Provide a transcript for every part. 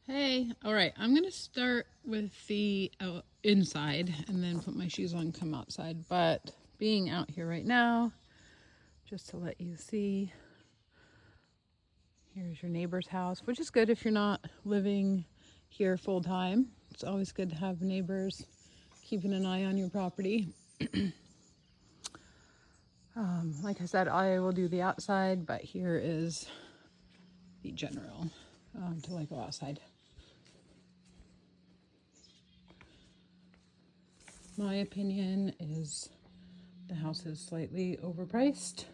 Hey, all right, I'm gonna start with the inside and then put my shoes on and come outside. But being out here right now, just to let you see, here's your neighbor's house, which is good if you're not living here full time. It's always good to have neighbors keeping an eye on your property. Like I said, I will do the outside, but here is the general till I go outside. My opinion is the house is slightly overpriced,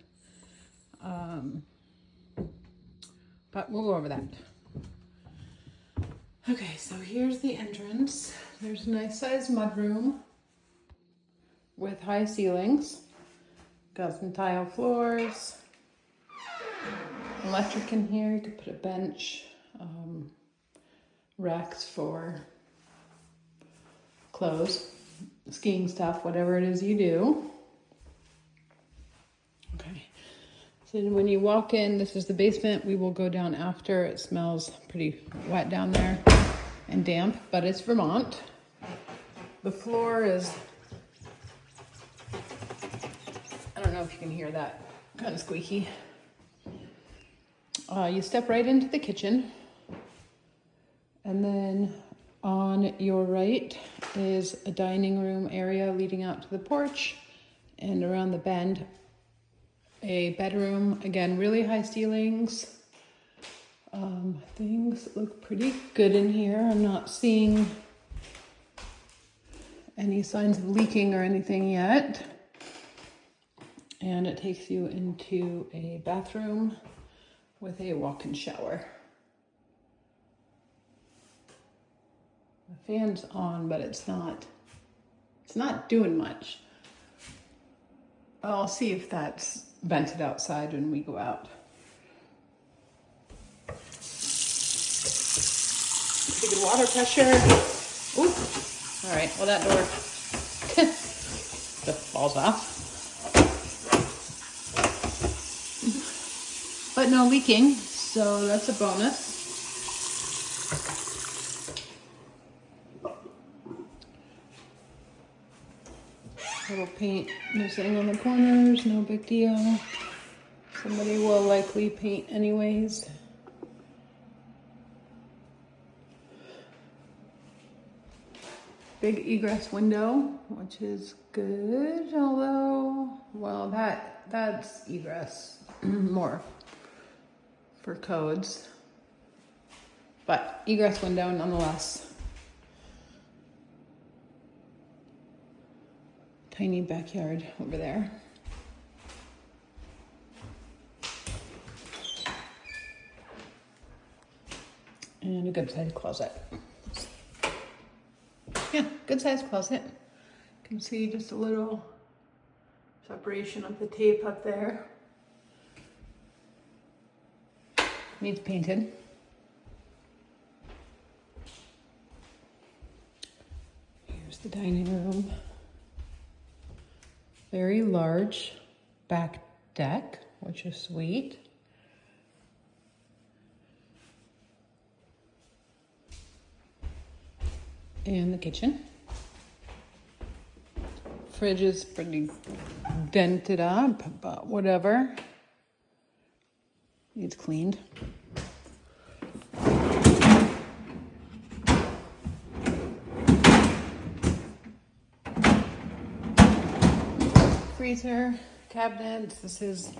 but we'll go over that. Okay, so here's the entrance. There's a nice sized mudroom with high ceilings. Got some tile floors. Electric in here. You could put a bench, racks for clothes, skiing stuff, whatever it is you do. Okay. So when you walk in, this is the basement. We will go down after. It smells pretty wet down there and damp, but it's Vermont. The floor is, I don't know if you can hear that, kind of squeaky. You step right into the kitchen, and then on your right is a dining room area leading out to the porch, and around the bend, a bedroom. Again, really high ceilings. Things look pretty good in here. I'm not seeing any signs of leaking or anything yet. And it takes you into a bathroom with a walk-in shower. The fan's on, but it's not doing much. I'll see if that's vented outside when we go out. Pretty good water pressure. Ooh. All right, well that door just falls off. But no leaking, so that's a bonus. Little paint missing on the corners, no big deal. Somebody will likely paint anyways. Big egress window, which is good, although, well, that's egress more for codes, but egress window nonetheless. Tiny backyard over there. And a good sized closet. Yeah, good sized closet. You can see just a little separation of the tape up there. Needs painted. Here's the dining room. Very large back deck, which is sweet. And the kitchen. Fridge is pretty dented up, but whatever. Needs cleaned. Freezer, cabinets. This is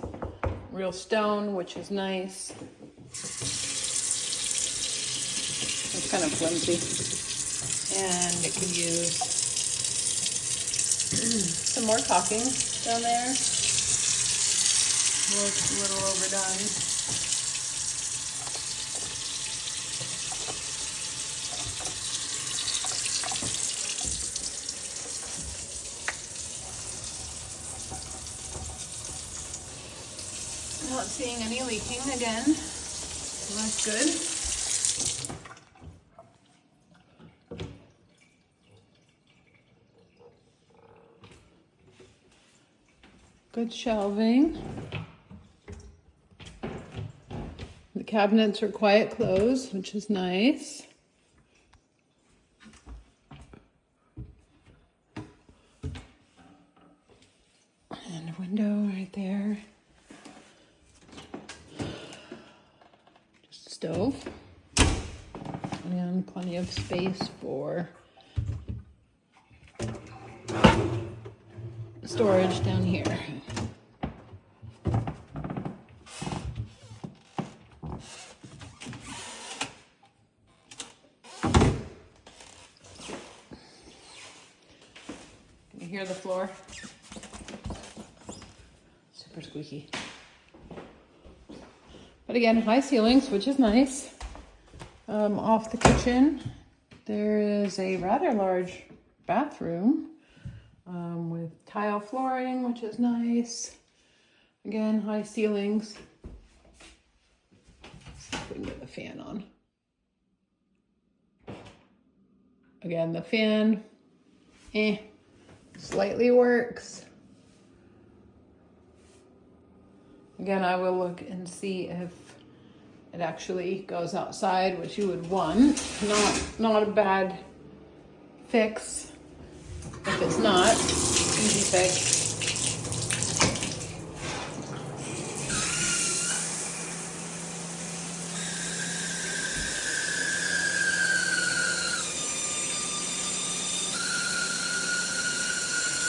real stone, which is nice. It's kind of flimsy, and it could use some more caulking down there. Looks a little overdone. Not seeing any leaking again. That's good. Good shelving. The cabinets are quiet close, which is nice. window right there. Just a stove. And plenty of space for storage down here. Can you hear the floor? Super squeaky. But again, high ceilings, which is nice. Off the kitchen, there is a rather large bathroom with tile flooring, which is nice. Again, high ceilings. Let's see if we can get the fan on. Again, the fan, slightly works. Again, I will look and see if it actually goes outside, which you would want. Not a bad fix. If it's not, easy fix.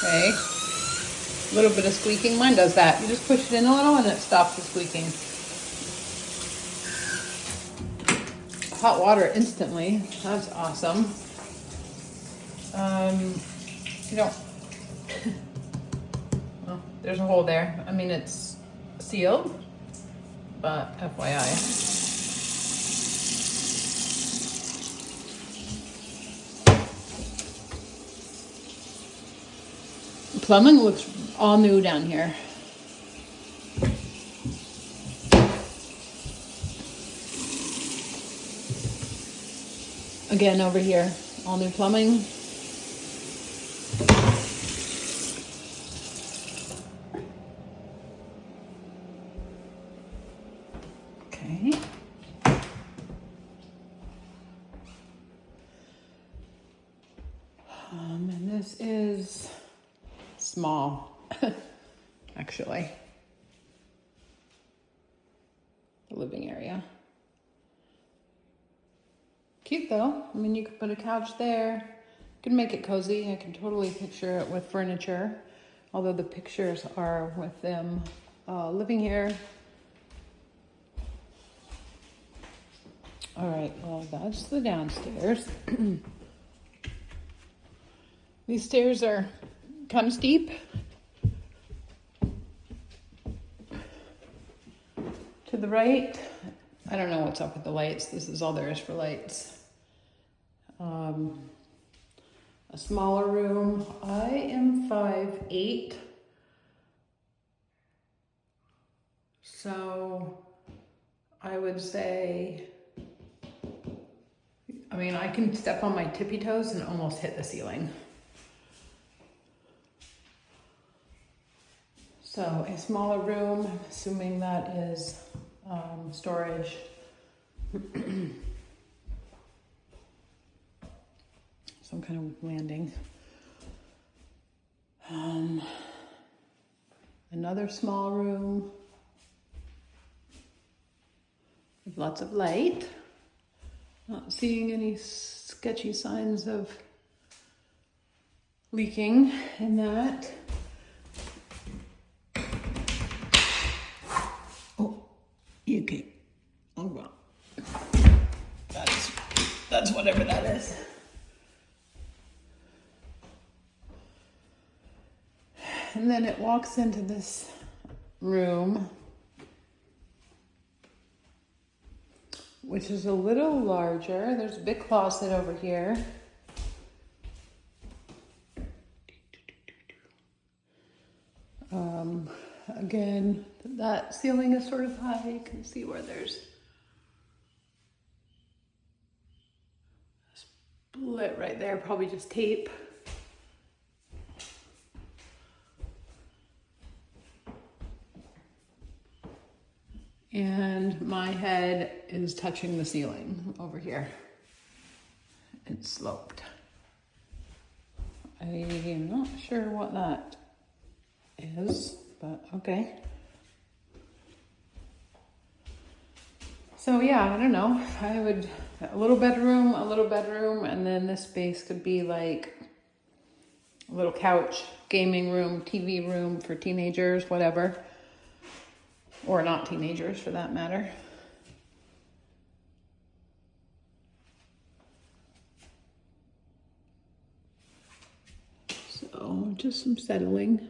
Okay. A little bit of squeaking. Mine does that. You just push it in a little and it stops the squeaking. Hot water instantly. That's awesome. You don't. Well, there's a hole there. I mean, it's sealed, but FYI. Plumbing looks all new down here. Again, over here, all new plumbing. Okay. And this is small, actually. The living area. Cute though. I mean, you could put a couch there. You can make it cozy. I can totally picture it with furniture. Although the pictures are with them living here. All right, well, that's the downstairs. These stairs are kind of steep. To the right, I don't know what's up with the lights. This is all there is for lights. A smaller room. I am 5'8". So I would say, I mean, I can step on my tippy toes and almost hit the ceiling. So a smaller room, I'm assuming that is storage. Some kind of landing. Another small room with lots of light. Not seeing any sketchy signs of leaking in that. Oh, you can. Oh well. That's whatever that is. And then it walks into this room, which is a little larger. There's a big closet over here. Again, that ceiling is sort of high. You can see where there's a split right there, probably just tape. And my head is touching the ceiling over here. It's sloped. I am not sure what that is, but okay. So yeah, I don't know. I would, a little bedroom, and then this space could be like a little couch, gaming room, TV room for teenagers, whatever. Or not teenagers for that matter. So just some settling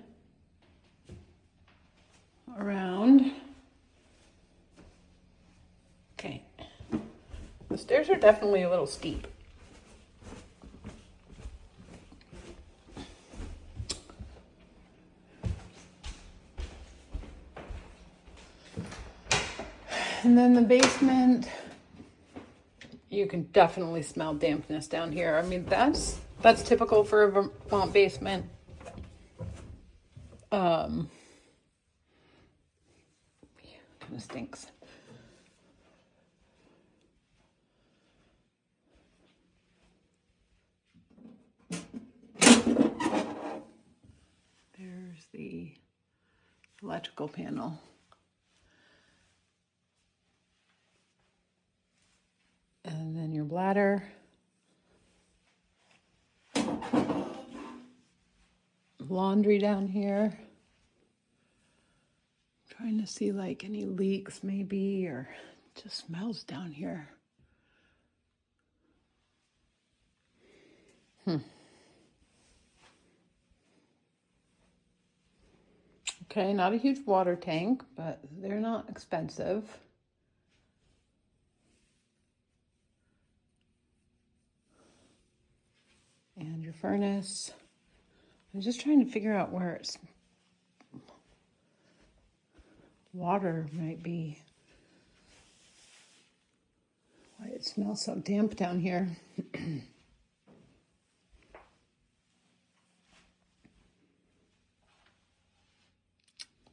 around. Okay. The stairs are definitely a little steep. And then the basement, you can definitely smell dampness down here. I mean, that's typical for a Vermont basement. Kind of stinks. There's the electrical panel. And then your bladder. Laundry down here. Trying to see like any leaks maybe, or it just smells down here. Okay, not a huge water tank, but they're not expensive. And your furnace. I'm just trying to figure out where it's water might be. Why it smells so damp down here.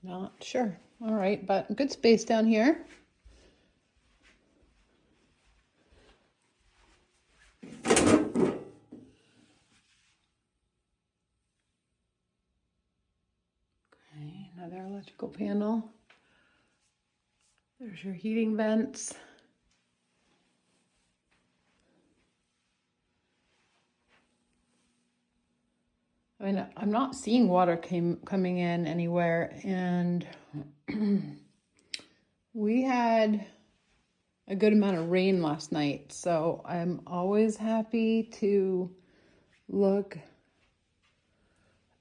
Not sure. All right, but good space down here. Okay, another electrical panel. There's your heating vents. I mean, I'm not seeing water coming in anywhere, and we had a good amount of rain last night, so I'm always happy to look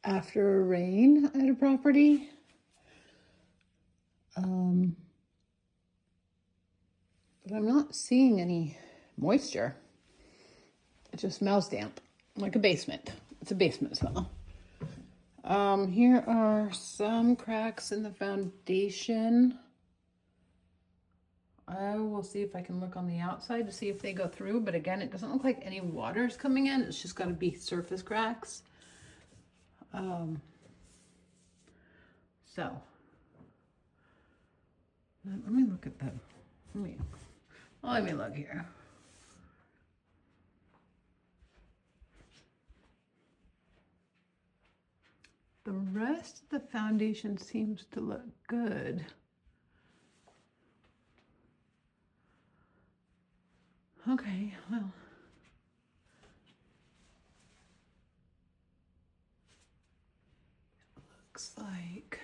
after rain at a property. But I'm not seeing any moisture. It just smells damp, like a basement. It's a basement smell. Here are some cracks in the foundation. I will see if I can look on the outside to see if they go through, but again, it doesn't look like any water's coming in. It's just got to be surface cracks. So let me look at them. Let me look here. The rest of the foundation seems to look good. Okay, well. Looks like,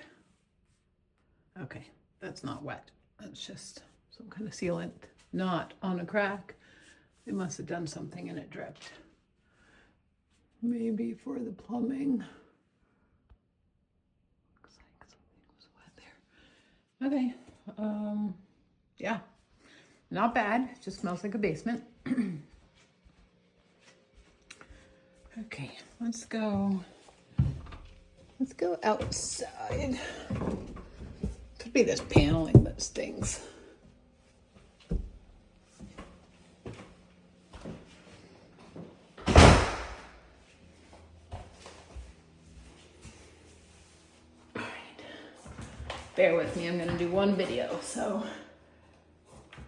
okay, that's not wet. That's just some kind of sealant, not on a crack. They must have done something and it dripped. Maybe for the plumbing. Looks like something was wet there. Okay, yeah, not bad. It just smells like a basement. Okay, let's go outside. Could be this paneling that stings. Bear with me, I'm gonna do one video, so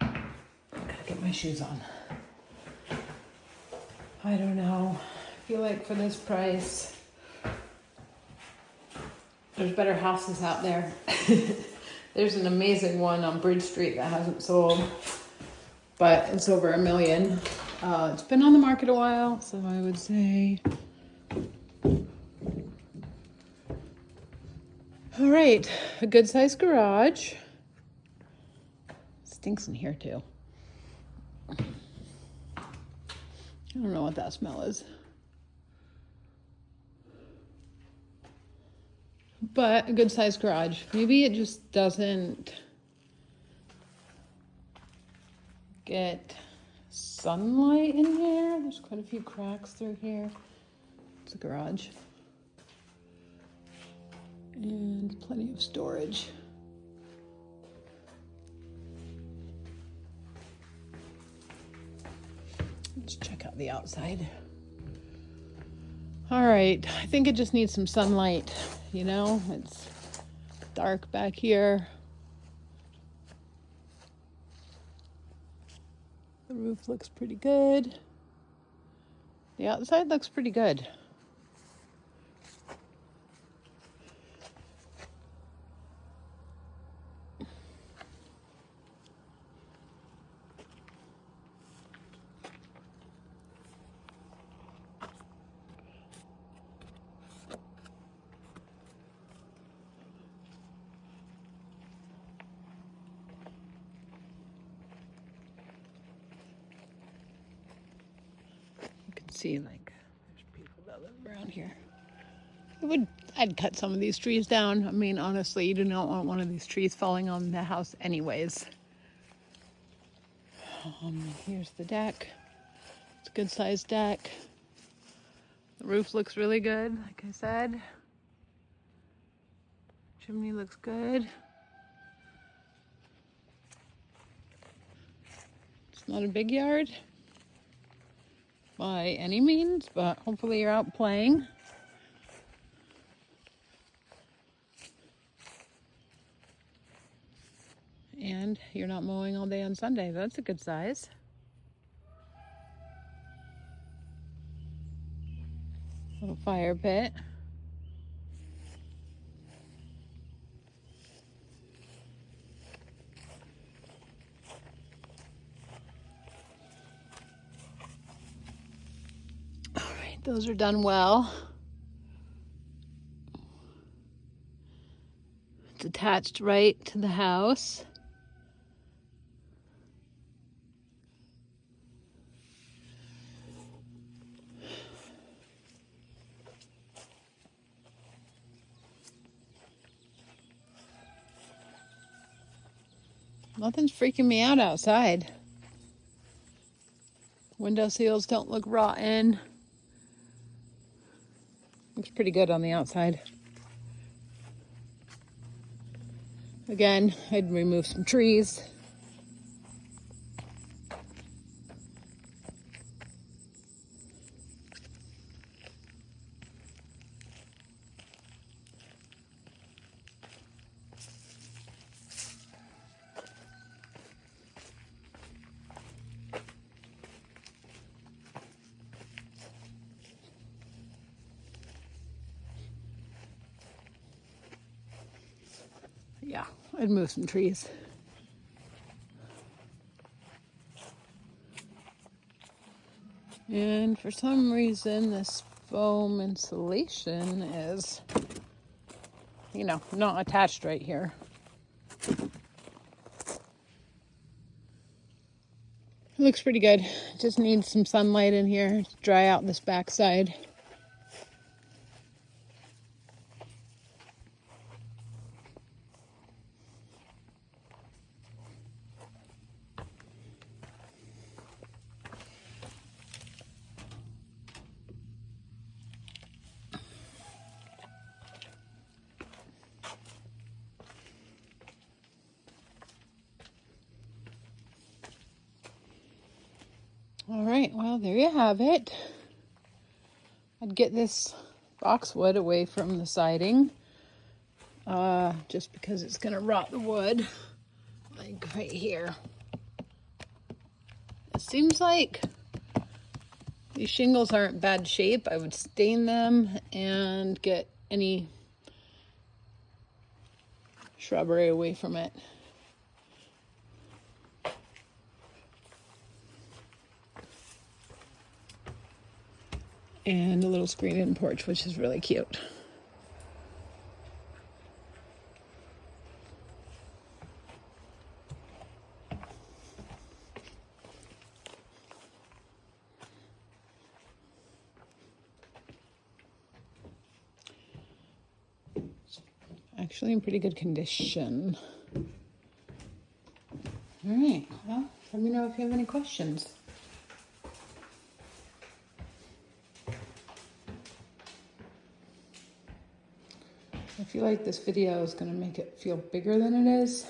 I gotta get my shoes on. I don't know, I feel like for this price, There's better houses out there. There's an amazing one on Bridge Street that hasn't sold, but it's over $1 million. It's been on the market a while, so I would say. All right, a good sized garage. Stinks in here too. I don't know what that smell is. But a good sized garage. Maybe it just doesn't get sunlight in here. There's quite a few cracks through here. It's a garage. And plenty of storage. Let's check out the outside. All right, I think it just needs some sunlight. You know, it's dark back here. The roof looks pretty good. The outside looks pretty good. See, like, there's people that live around here. I'd cut some of these trees down. I mean, honestly, you do not want one of these trees falling on the house anyways. Here's the deck. It's a good sized deck. The roof looks really good, like I said. Chimney looks good. It's not a big yard by any means, but hopefully you're out playing. And you're not mowing all day on Sunday. That's a good size. Little fire pit. Those are done well. It's attached right to the house. Nothing's freaking me out outside. Window seals don't look rotten. Looks pretty good on the outside. Again, I'd remove some trees. Yeah, I'd move some trees. And for some reason, this foam insulation is, you know, not attached right here. It looks pretty good. Just needs some sunlight in here to dry out this backside. All right, well, there you have it. I'd get this boxwood away from the siding, just because it's gonna rot the wood, like right here. It seems like these shingles aren't bad shape. I would stain them and get any shrubbery away from it. And a little screen-in porch, which is really cute. Actually in pretty good condition. All right, well, let me know if you have any questions. I feel like this video is going to make it feel bigger than it is.